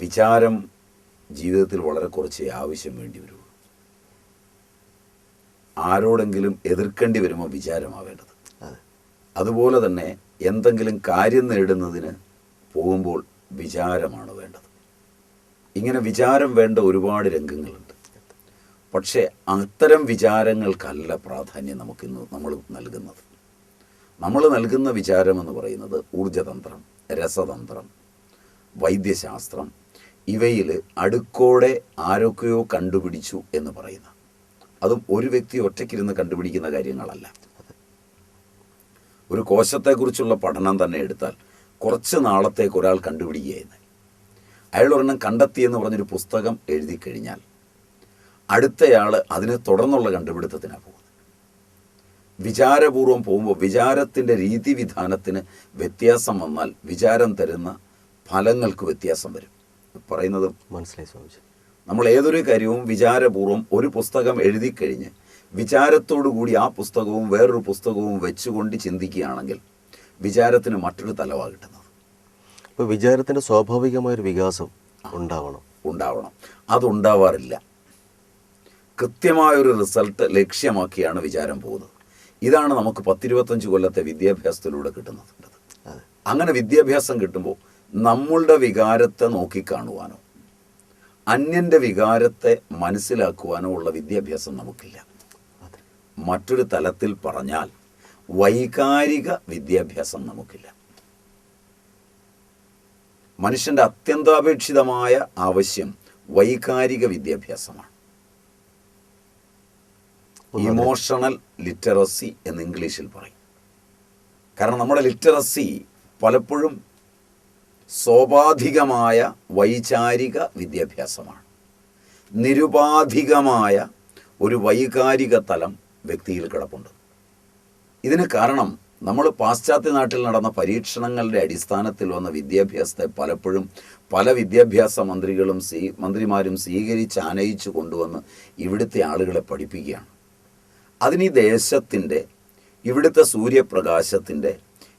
വിചാരം ജീവിതത്തിൽ വളരെ കുറച്ചേ ആവശ്യം വേണ്ടി വരുള്ളൂ. ആരോടെങ്കിലും എതിർക്കേണ്ടി വരുമ്പോൾ വിചാരമാവേണ്ടത്. അതുപോലെ തന്നെ എന്തെങ്കിലും കാര്യം നേടുന്നതിന് പോകുമ്പോൾ വിചാരമാണ് വേണ്ടത്. ഇങ്ങനെ വിചാരം വേണ്ട ഒരുപാട് രംഗങ്ങളുണ്ട്. പക്ഷേ അത്തരം വിചാരങ്ങൾക്കല്ല പ്രാധാന്യം നമുക്കിന്ന് നമ്മൾ നൽകുന്നത്. നമ്മൾ നൽകുന്ന വിചാരമെന്ന് പറയുന്നത് ഊർജതന്ത്രം, രസതന്ത്രം, വൈദ്യശാസ്ത്രം, ഇവയിൽ അടുക്കോടെ ആരൊക്കെയോ കണ്ടുപിടിച്ചു എന്ന് പറയുന്ന, അതും ഒരു വ്യക്തി ഒറ്റയ്ക്കിരുന്ന് കണ്ടുപിടിക്കുന്ന കാര്യങ്ങളല്ല. ഒരു കോശത്തെക്കുറിച്ചുള്ള പഠനം തന്നെ എടുത്താൽ കുറച്ച് നാളത്തേക്ക് ഒരാൾ കണ്ടുപിടിക്കുകയെന്ന്, അയാൾ ഒരെണ്ണം കണ്ടെത്തിയെന്ന് പറഞ്ഞൊരു പുസ്തകം എഴുതി കഴിഞ്ഞാൽ അടുത്തയാൾ അതിനെ തുടർന്നുള്ള കണ്ടുപിടുത്തത്തിനാണ് പോകുന്നത്. വിചാരപൂർവം പോകുമ്പോൾ വിചാരത്തിൻ്റെ രീതിവിധാനത്തിന് വ്യത്യാസം വന്നാൽ വിചാരം തരുന്ന ഫലങ്ങൾക്ക് വ്യത്യാസം വരും. പറയുന്നത് മനസ്സിലായി സ്വാമിജി. നമ്മൾ ഏതൊരു കാര്യവും വിചാരപൂർവം ഒരു പുസ്തകം എഴുതി കഴിഞ്ഞ് വിചാരത്തോടു കൂടി ആ പുസ്തകവും വേറൊരു പുസ്തകവും വെച്ചുകൊണ്ട് ചിന്തിക്കുകയാണെങ്കിൽ വിചാരത്തിന് മറ്റൊരു തലവാ കിട്ടുന്നത്. ഇപ്പോൾ വിചാരത്തിൻ്റെ സ്വാഭാവികമായൊരു വികാസം ഉണ്ടാവണം. അതുണ്ടാവാറില്ല. കൃത്യമായൊരു റിസൾട്ട് ലക്ഷ്യമാക്കിയാണ് വിചാരം പോകുന്നത്. ഇതാണ് നമുക്ക് 10-25 കൊല്ലത്തെ വിദ്യാഭ്യാസത്തിലൂടെ കിട്ടുന്നത്. അങ്ങനെ വിദ്യാഭ്യാസം കിട്ടുമ്പോൾ നമ്മളുടെ വികാരത്തെ നോക്കിക്കാണുവാനോ അന്യൻ്റെ വികാരത്തെ മനസ്സിലാക്കുവാനോ ഉള്ള വിദ്യാഭ്യാസം നമുക്കില്ല. മറ്റൊരു തലത്തിൽ പറഞ്ഞാൽ വൈകാരിക വിദ്യാഭ്യാസം നമുക്കില്ല. മനുഷ്യൻ്റെ അത്യന്താപേക്ഷിതമായ ആവശ്യം വൈകാരിക വിദ്യാഭ്യാസമാണ്. ഇമോഷണൽ ലിറ്ററസി എന്ന് ഇംഗ്ലീഷിൽ പറയും. കാരണം നമ്മുടെ ലിറ്ററസി പലപ്പോഴും സോപാധികമായ വൈചാരിക വിദ്യാഭ്യാസമാണ്. നിരുപാധികമായ ഒരു വൈകാരിക തലം വ്യക്തിയിൽ കിടപ്പുണ്ട്. ഇതിന് കാരണം നമ്മൾ പാശ്ചാത്യ നാട്ടിൽ നടന്ന പരീക്ഷണങ്ങളുടെ അടിസ്ഥാനത്തിൽ വന്ന വിദ്യാഭ്യാസത്തെ പലപ്പോഴും പല വിദ്യാഭ്യാസ മന്ത്രിമാരും സ്വീകരിച്ച് ആനയിച്ചു കൊണ്ടുവന്ന് ഇവിടുത്തെ ആളുകളെ പഠിപ്പിക്കുകയാണ്. അതിന് ഈ ദേശത്തിൻ്റെ, ഇവിടുത്തെ സൂര്യപ്രകാശത്തിൻ്റെ,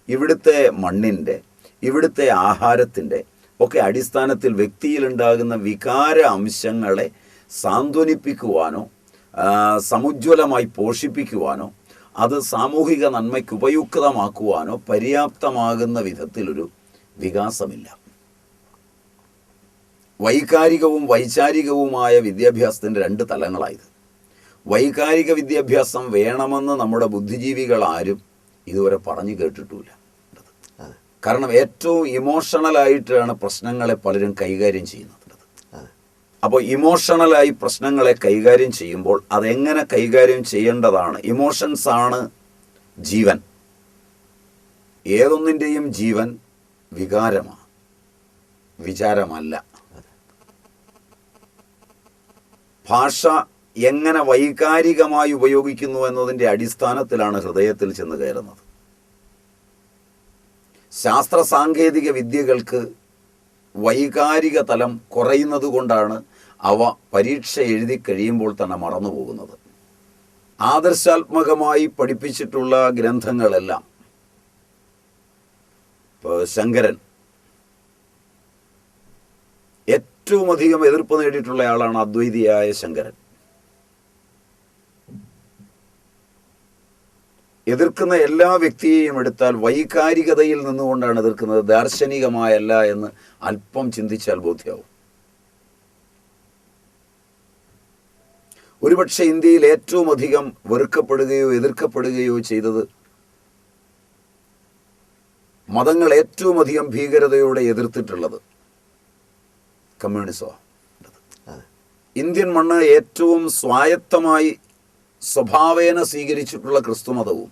ഇവിടുത്തെ മണ്ണിൻ്റെ, ഇവിടുത്തെ ആഹാരത്തിൻ്റെ ഒക്കെ അടിസ്ഥാനത്തിൽ വ്യക്തിയിലുണ്ടാകുന്ന വികാര അംശങ്ങളെ സാന്ത്വനിപ്പിക്കുവാനോ സമുജ്വലമായി പോഷിപ്പിക്കുവാനോ അത് സാമൂഹിക നന്മയ്ക്ക് ഉപയുക്തമാക്കുവാനോ പര്യാപ്തമാകുന്ന വിധത്തിലൊരു വികാസമില്ല. വൈകാരികവും വൈചാരികവുമായ വിദ്യാഭ്യാസത്തിൻ്റെ 2 തലങ്ങളായത്. വൈകാരിക വിദ്യാഭ്യാസം വേണമെന്ന് നമ്മുടെ ബുദ്ധിജീവികൾ ആരും ഇതുവരെ പറഞ്ഞു കേട്ടിട്ടില്ല. കാരണം ഏറ്റവും ഇമോഷണലായിട്ടാണ് പ്രശ്നങ്ങളെ പലരും കൈകാര്യം ചെയ്യുന്നത്. അപ്പോൾ ഇമോഷണലായി പ്രശ്നങ്ങളെ കൈകാര്യം ചെയ്യുമ്പോൾ അതെങ്ങനെ കൈകാര്യം ചെയ്യേണ്ടതാണ്? ഇമോഷൻസ് ആണ് ജീവൻ. ഏതൊന്നിൻ്റെയും ജീവൻ വികാരമാണ്, വിചാരമല്ല. ഭാഷ എങ്ങനെ വൈകാരികമായി ഉപയോഗിക്കുന്നു എന്നതിൻ്റെ അടിസ്ഥാനത്തിലാണ് ഹൃദയത്തിൽ ചെന്ന് കയറുന്നത്. ശാസ്ത്ര സാങ്കേതിക വിദ്യകൾക്ക് വൈകാരിക തലം കുറയുന്നത് കൊണ്ടാണ് അവ പരീക്ഷ എഴുതി കഴിയുമ്പോൾ തന്നെ മറന്നുപോകുന്നത്. ആദർശാത്മകമായി പഠിപ്പിച്ചിട്ടുള്ള ഗ്രന്ഥങ്ങളെല്ലാം, ഇപ്പോൾ ശങ്കരൻ ഏറ്റവും അധികം എതിർപ്പ് നേടിയിട്ടുള്ള ആളാണ് അദ്വൈതിയായ ശങ്കരൻ. എതിർക്കുന്ന എല്ലാ വ്യക്തിയെയും എടുത്താൽ വൈകാരികതയിൽ നിന്നുകൊണ്ടാണ് എതിർക്കുന്നത്, ദാർശനികമായല്ല എന്ന് അല്പം ചിന്തിച്ചാൽ ബോധ്യമാവും. ഒരുപക്ഷെ ഇന്ത്യയിൽ ഏറ്റവും അധികം വെറുക്കപ്പെടുകയോ എതിർക്കപ്പെടുകയോ ചെയ്തത്, മതങ്ങൾ ഏറ്റവും അധികം ഭീകരതയോടെ എതിർത്തിട്ടുള്ളത് കമ്മ്യൂണിസമാണ്. ഇന്ത്യൻ മണ്ണ് ഏറ്റവും സ്വായത്തമായി സ്വഭാവേന സ്വീകരിച്ചിട്ടുള്ള ക്രിസ്തുമതവും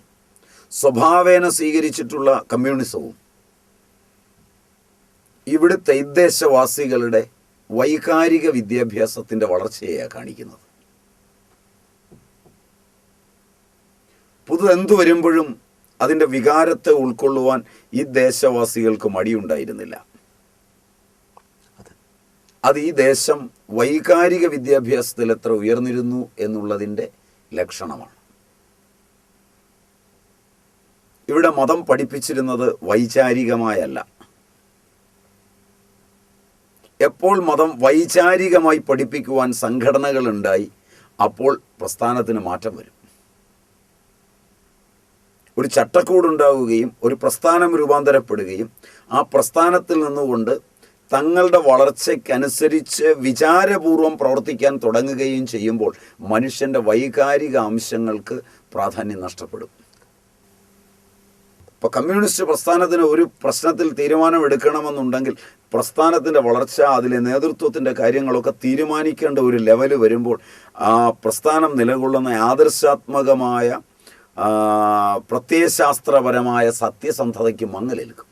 സ്വഭാവേന സ്വീകരിച്ചിട്ടുള്ള കമ്മ്യൂണിസവും ഇവിടുത്തെ ഇദേശവാസികളുടെ വൈകാരിക വിദ്യാഭ്യാസത്തിൻ്റെ വളർച്ചയെയാണ് കാണിക്കുന്നത്. പുതുതെന്തു വരുമ്പോഴും അതിൻ്റെ വികാരത്തെ ഉൾക്കൊള്ളുവാൻ ഈ ദേശവാസികൾക്ക് മടിയുണ്ടായിരുന്നില്ല. അത് ഈ ദേശം വൈകാരിക വിദ്യാഭ്യാസത്തിൽ എത്ര ഉയർന്നിരുന്നു എന്നുള്ളതിൻ്റെ ലക്ഷണമാണ്. ഇവിടെ മതം പഠിപ്പിച്ചിരുന്നത് വൈചാരികമായല്ല. എപ്പോൾ മതം വൈചാരികമായി പഠിപ്പിക്കുവാൻ സംഘടനകളുണ്ടായി, അപ്പോൾ പ്രസ്ഥാനത്തിന് മാറ്റം വരും. ഒരു ചട്ടക്കൂടുണ്ടാവുകയും ഒരു പ്രസ്ഥാനം രൂപാന്തരപ്പെടുകയും ആ പ്രസ്ഥാനത്തിൽ നിന്നുകൊണ്ട് തങ്ങളുടെ വളർച്ചയ്ക്കനുസരിച്ച് വിചാരപൂർവം പ്രവർത്തിക്കാൻ തുടങ്ങുകയും ചെയ്യുമ്പോൾ മനുഷ്യൻ്റെ വൈകാരിക അംശങ്ങൾക്ക് പ്രാധാന്യം നഷ്ടപ്പെടും. ഇപ്പോൾ കമ്മ്യൂണിസ്റ്റ് പ്രസ്ഥാനത്തിന് ഒരു പ്രശ്നത്തിൽ തീരുമാനമെടുക്കണമെന്നുണ്ടെങ്കിൽ പ്രസ്ഥാനത്തിൻ്റെ വളർച്ച, അതിലെ നേതൃത്വത്തിൻ്റെ കാര്യങ്ങളൊക്കെ തീരുമാനിക്കേണ്ട ഒരു ലെവൽ വരുമ്പോൾ ആ പ്രസ്ഥാനം നിലകൊള്ളുന്ന ആദർശാത്മകമായ പ്രത്യയശാസ്ത്രപരമായ സത്യസന്ധതയ്ക്ക് മങ്ങലേൽക്കും.